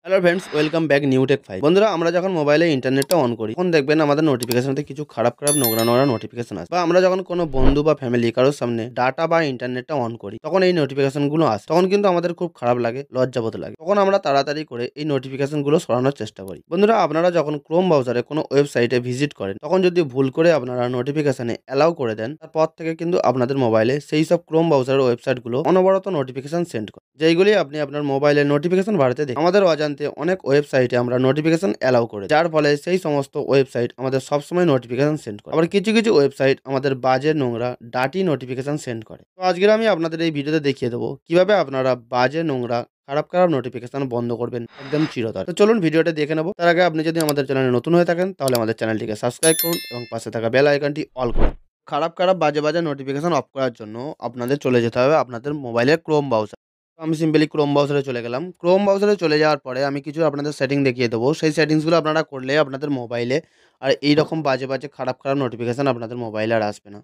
Hello friends, welcome back new tech five. বন্ধুরা, আমরা যখন মোবাইলে ইন্টারনেটটা অন করি তখন দেখবেন আমাদের নোটিফিকেশনতে কিছু খারাপ নোংরা নোংরা নোটিফিকেশন আসে। বা আমরা যখন কোনো বন্ধু বা ফ্যামিলি কারোর সামনে ডাটা বা ইন্টারনেটটা অন করি তখন এই নোটিফিকেশনগুলো আসে। তখন কিন্তু আমাদের খুব খারাপ লাগে, লজ্জাবোধ লাগে। তখন আমরা তাড়াতাড়ি করে এই নোটিফিকেশনগুলো সরানোর চেষ্টা করি। বন্ধুরা, আপনারা যখন ক্রোম ব্রাউজারে কোনো ওয়েবসাইটে ভিজিট করেন তখন যদি ভুল করে আপনারা নোটিফিকেশনে অ্যালাউ করে দেন, তারপর থেকে কিন্তু আপনাদের মোবাইলে সেই সব ক্রোম ব্রাউজারের ওয়েবসাইটগুলো অনবরত নোটিফিকেশন সেন্ড করে, যেইগুলি আপনি আপনার মোবাইলে নোটিফিকেশন বাড়াতে দেখেন। আমাদের অজান্তে অনেক ওয়েবসাইটে আমরা নোটিফিকেশন অ্যালাউ করে, যার ফলে সেই সমস্ত ওয়েবসাইট আমাদের সবসময় নোটিফিকেশন সেন্ড করে। আবার কিছু কিছু ওয়েবসাইট আমাদের বাজে নোংরা ডাটি নোটিফিকেশন সেন্ড করে। তো আজকের আমি আপনাদের এই ভিডিওতে দেখিয়ে দেবো কিভাবে আপনারা বাজে নোংরা খারাপ নোটিফিকেশন বন্ধ করবেন একদম চিরতরে। তো চলুন ভিডিওটা দেখে নেবো। তার আগে আপনি যদি আমাদের চ্যানেলে নতুন হয়ে থাকেন তাহলে আমাদের চ্যানেলটিকে সাবস্ক্রাইব করুন এবং পাশে থাকা বেল আইকনটি অল করুন। খারাপ বাজে নোটিফিকেশন অফ করার জন্য আপনাদের চলে যেতে হবে আপনাদের মোবাইলের ক্রোম ব্রাউজার। তো আমি সিম্পলি ক্রোম ব্রাউজারে চলে গেলাম। ক্রোম ব্রাউজারে চলে যাওয়ার পরে আমি কিছু আপনাদের সেটিং দেখিয়ে দেবো। সেই সেটিংসগুলো আপনারা করলে আপনাদের মোবাইলে আর এইরকম বাজে খারাপ নোটিফিকেশান আপনাদের মোবাইলে আর আসবে না।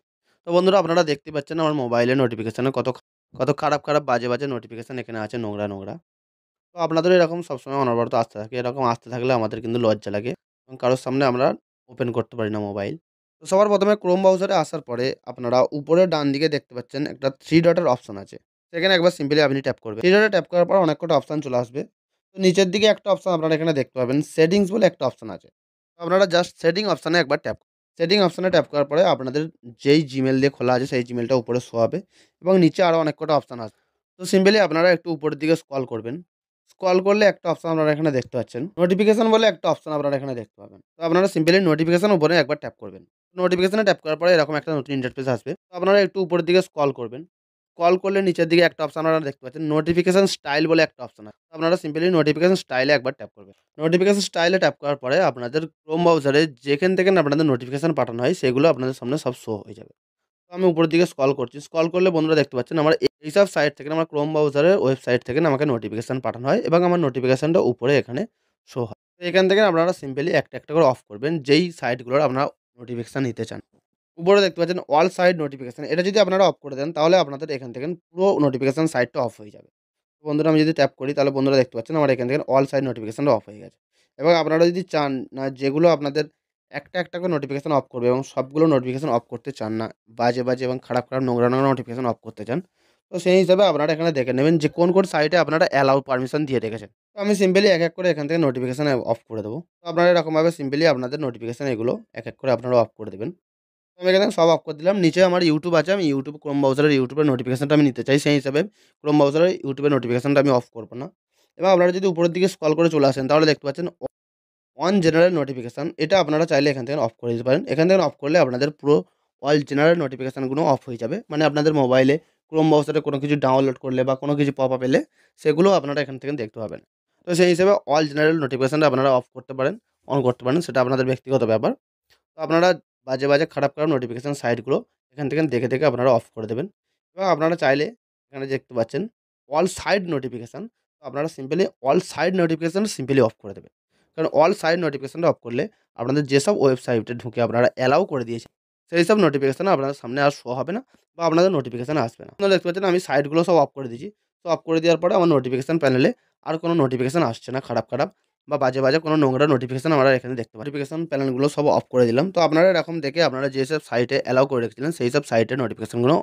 তো বন্ধুরা, আপনারা দেখতে পাচ্ছেন আমার মোবাইলে নোটিফিকেশানে কত কত খারাপ বাজে নোটিফিকেশান এখানে আছে, নোংরা। তো আপনাদের এরকম সবসময় অনবরত আসতে থাকে। এরকম আসতে থাকলে আমাদের কিন্তু লজ্জা লাগে এবং কারোর সামনে আমরা ওপেন করতে পারি না মোবাইল। তো সবার প্রথমে ক্রোম ব্রাউজারে আসার পরে আপনারা উপরে ডান দিকে দেখতে পাচ্ছেন একটা 3 ডটের অপশন আছে। সেখানে একবার সিম্পলি আপনি ট্যাপ করবেন। 3 ডটে ট্যাপ করার পর অনেক কটা অপশন চলে আসবে। তো নিচের দিকে একটা অপশন আপনারা এখানে দেখতে পাবেন, সেটিংস বলে একটা অপশন আছে। তো আপনারা জাস্ট সেটিং অপশনে একবার ট্যাপ করুন। সেটিং অপশনে ট্যাপ করার পরে আপনাদের যেই জিমেইল দিয়ে খোলা আছে সেই জিমেইলটা উপরে শো হবে এবং নিচে আরও অনেক কটা অপশন আসবে। তো সিম্পলি আপনারা একটু উপরের দিকে স্ক্রল করবেন। স্ক্রল করলে একটা অপশন আপনারা এখানে দেখতে পাচ্ছেন, নোটিফিকেশন বলে একটা অপশন আপনারা এখানে দেখতে পাবেন। তো আপনারা সিম্পলি নোটিফিকেশন উপরে একবার ট্যাপ করবেন। নোটিফিকেশনে ট্যাপ করার পরে এরকম একটা নতুন ইন্টারফেস আসবে। তো আপনারা একটু উপরের দিকে স্ক্রল করবেন। স্ক্রল করলে নিচের দিকে একটা অপশন আপনারা দেখতে পাচ্ছেন, নোটিফিকেশন স্টাইল বলে একটা অপশন আছে। তো আপনারা সিম্পলি নোটিফিকেশন স্টাইলে একবার ট্যাপ করবেন। নোটিফিকেশন স্টাইলে ট্যাপ করার পরে আপনাদের ক্রোম ব্রাউজারে যেখান থেকে আপনাদের নোটিফিকেশন পাঠানো হয় সেগুলো আপনাদের সামনে সব শো হয়ে যাবে। তো আমি উপরের দিকে স্ক্রল করছি। স্ক্রল করলে বন্ধুরা দেখতে পাচ্ছেন আমার এইসব সাইট থেকে, আমার ক্রোম ব্রাউজারের ওয়েবসাইট থেকে আমাকে নোটিফিকেশন পাঠানো হয় এবং আমার নোটিফিকেশনটা উপরে এখানে শো হয়। তো এখান থেকে আপনারা সিম্পলি একটা করে অফ করবেন যেই সাইটগুলোর আপনারা নোটিফিকেশন নিতে চান। উপরে দেখতে পাচ্ছেন অল সাইট নোটিফিকেশন, এটা যদি আপনারা অফ করে দেন তাহলে আপনাদের এখান থেকে পুরো নোটিফিকেশন সাইটটা অফ হয়ে যাবে। তো বন্ধুরা, আমি যদি ট্যাপ করি তাহলে বন্ধুরা দেখতে পাচ্ছেন আমার এখান থেকে অল সাইট নোটিফিকেশনটা অফ হয়ে গেছে। এবং আপনারা যদি চান না যেগুলো আপনাদের একটা করে নোটিফিকেশন অফ করবে এবং সবগুলো নোটিফিকেশন অফ করতে চান না, বাজে এবং খারাপ নোংরা নোটিফিকেশন অফ করতে চান, তো সেই হিসাবে আপনারা এখানে দেখে নেবেন যে কোন সাইটে আপনারা অ্যালাউ পারমিশন দিয়ে রেখেছেন। তো আমি সিম্পলি এক করে এখান থেকে নোটিফিকেশন অফ করে দেবো। তো আপনারা এরকমভাবে সিম্পলি আপনাদের নোটিফিকেশন এগুলো এক করে আপনারা অফ করে দেবেন। তো আমি এখানে সব অফ করে দিলাম। নিচে আমার ইউটিউব আছে। আমি ইউটিউব ক্রোম ব্রাউজারের ইউটিউবের নোটিফিকেশনটা আমি নিতে চাই। সেই হিসাবে ক্রোম ব্রাউজারের ইউটিউবের নোটিফিকেশনটা আমি অফ করব না। এবং আপনারা যদি উপরের দিকে স্ক্রল করে চলে আসেন তাহলে দেখতে পাচ্ছেন অন জেনারেল নোটিফিকেশন, এটা আপনারা চাইলে এখান থেকে অফ করে দিতে পারেন। এখান থেকে অফ করলে আপনাদের পুরো অল জেনারেল নোটিফিকেশনগুলো অফ হয়ে যাবে। মানে আপনাদের মোবাইলে ক্রোম ব্রাউজারে কোনো কিছু ডাউনলোড করলে বা কোনো কিছু পপ আপ এলে সেগুলো আপনারা এখান থেকে দেখতে পাবেন। তো সেই হিসেবে অল জেনারেল নোটিফিকেশনটা আপনারা অফ করতে পারেন, অন করতে পারেন, সেটা আপনাদের ব্যক্তিগত ব্যাপার। তো আপনারা বাজে খারাপ নোটিফিকেশন সাইটগুলো এখান থেকে দেখে আপনারা অফ করে দেবেন। এবং আপনারা চাইলে এখানে দেখতে পাচ্ছেন অল সাইড নোটিফিকেশন, তো আপনারা simply all side notification simply of করে দেবেন। কারণ অল সাইড নোটিফিকেশনটা অফ করলে আপনাদের যেসব ওয়েবসাইটে ঢুকে আপনারা অ্যালাউ করে দিয়েছেন সেই সব নোটিফিকেশন আপনাদের সামনে আর শো হবে না বা আপনাদের নোটিফিকেশন আসবে না। আপনারা দেখতে পাচ্ছেন আমি সাইটগুলো সব অফ করে দিয়েছি। তো অফ করে দেওয়ার পরে আমার নোটিফিকেশন প্যানেলে আর কোনো নোটিফিকেশন আসছে না খারাপ বা বাজে কোনো নোংরা নোটিফিকেশন আমরা এখানে দেখতে পাই। নোটিফিকেশন প্যানেলগুলো সব অফ করে দিলাম। তো আপনারা এরকম দেখে আপনারা যেসব সাইটে অ্যালাউ করে রেখেছিলেন সেই সব সাইটের নোটিফিকেশনগুলো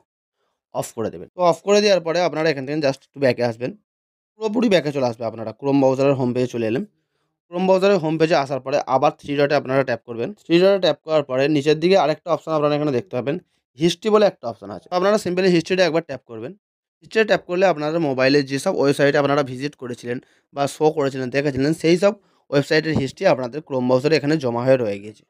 অফ করে দেবেন। তো অফ করে দেওয়ার পরে আপনারা এখান থেকে জাস্ট একটু ব্যাকে আসবেন। পুরোপুরি ব্যাকে চলে আসবে। আপনারা ক্রোম ব্রাউজারের হোম পেজে চলে এলেন। ক্রোম ব্রাউজারের হোম পেজে আসার পরে আবার 3 ডটে আপনারা ট্যাপ করবেন। 3 ডটে ট্যাপ করার পরে নিচের দিকে আরেকটা অপশন আপনারা এখানে দেখতে পাবেন। হিস্ট্রি বলে একটা অপশন আছে। তো আপনারা সিম্পলি হিস্ট্রিটা একবার ট্যাপ করবেন। হিস্ট্রিটা ট্যাপ করলে আপনাদের মোবাইলে যেসব ওয়েবসাইটে আপনারা ভিজিট করেছিলেন বা শো করেছিলেন, দেখেছিলেন সেই সব ওয়েবসাইটের হিস্ট্রি আপনাদের ক্রোম ব্রাউজারে এখানে জমা হয়ে রয়ে গিয়েছে।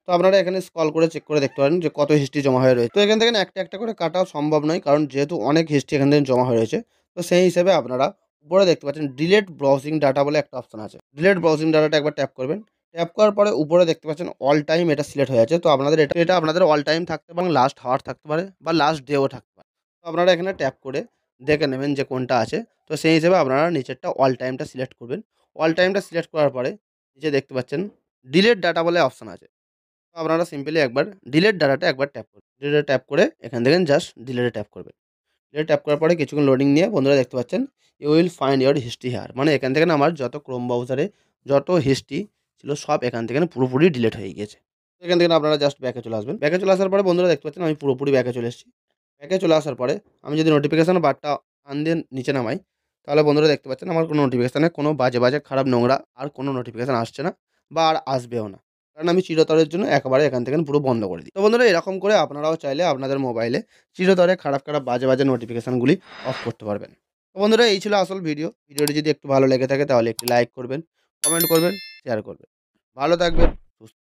তো আপনারা এখানে স্ক্রল করে চেক করে দেখতে পারেন যে কত হিস্ট্রি জমা হয়ে রয়েছে। তো এখান থেকে একটা করে কাটা সম্ভব নয়, কারণ যেহেতু অনেক হিস্ট্রি এখান থেকে জমা হয়ে রয়েছে। তো সেই হিসেবে আপনারা উপরে দেখতে পাচ্ছেন ডিলিট ব্রাউজিং ডাটা বলে একটা অপশন আছে। ডিলিট ব্রাউজিং ডাটাটা একবার ট্যাপ করবেন। ট্যাপ করার পরে উপরে দেখতে পাচ্ছেন অল টাইম, এটা সিলেক্ট হয়ে আছে। তো আপনাদের এটা আপনাদের অল টাইম থাকতে পারে, লাস্ট হাওয়ার থাকতে পারে বা লাস্ট ডেও থাকতে পারে। তো আপনারা এখানে ট্যাপ করে দেখে নেবেন যে কোনটা আছে। তো সেই হিসেবে আপনারা নিচেরটা অল টাইমটা সিলেক্ট করবেন। অল টাইমটা সিলেক্ট করার পরে নিচে দেখতে পাচ্ছেন ডিলিট ডাটা বলে অপশন আছে। তো আপনারা সিম্পলি একবার ডিলিট ডাটাটা একবার ট্যাপ করবেন। ডিলিটে ট্যাপ করে এখান থেকে জাস্ট ডিলিটে ট্যাপ করবেন। প্লে ট্যাপ করার পরে কিছুক্ষণ লোডিং নিয়ে বন্ধুরা দেখতে পাচ্ছেন you will find your history here, মানে এখান থেকে না আমার যত ক্রোম ব্রাউজারে যত হিস্ট্রি ছিল সব এখান থেকে না পুরোপুরি ডিলিট হয়ে গিয়েছে। এখান থেকে না আপনারা জাস্ট ব্যাকে চলে আসবেন। ব্যাকে চলে আসার পরে বন্ধুরা দেখতে পাচ্ছেন আমি পুরোপুরি ব্যাকে চলে এসেছি। ব্যাকে চলে আসার পরে আমি যদি নোটিফিকেশন বারটা টান দিয়ে নিচে নামাই, তাহলে বন্ধুরা দেখতে পাচ্ছেন আমার কোনো নোটিফিকেশানে কোনো বাজে খারাপ নোংরা আর কোনো নোটিফিকেশান আসছে না বা আর আসবেও না। কারণ আমি চিরতরের জন্য একবারে এখান থেকে পুরো বন্ধ করে দিই। তো বন্ধুরা এরকম করে আপনারাও চাইলে আপনাদের মোবাইলে চিরতরে খারাপ বাজে নোটিফিকেশানগুলি অফ করতে পারবেন। তো বন্ধুরা এই ছিল আসল ভিডিও। ভিডিওটি যদি একটু ভালো লেগে থাকে তাহলে একটি লাইক করবেন, কমেন্ট করবেন, শেয়ার করবেন। ভালো থাকবেন। সুস্থ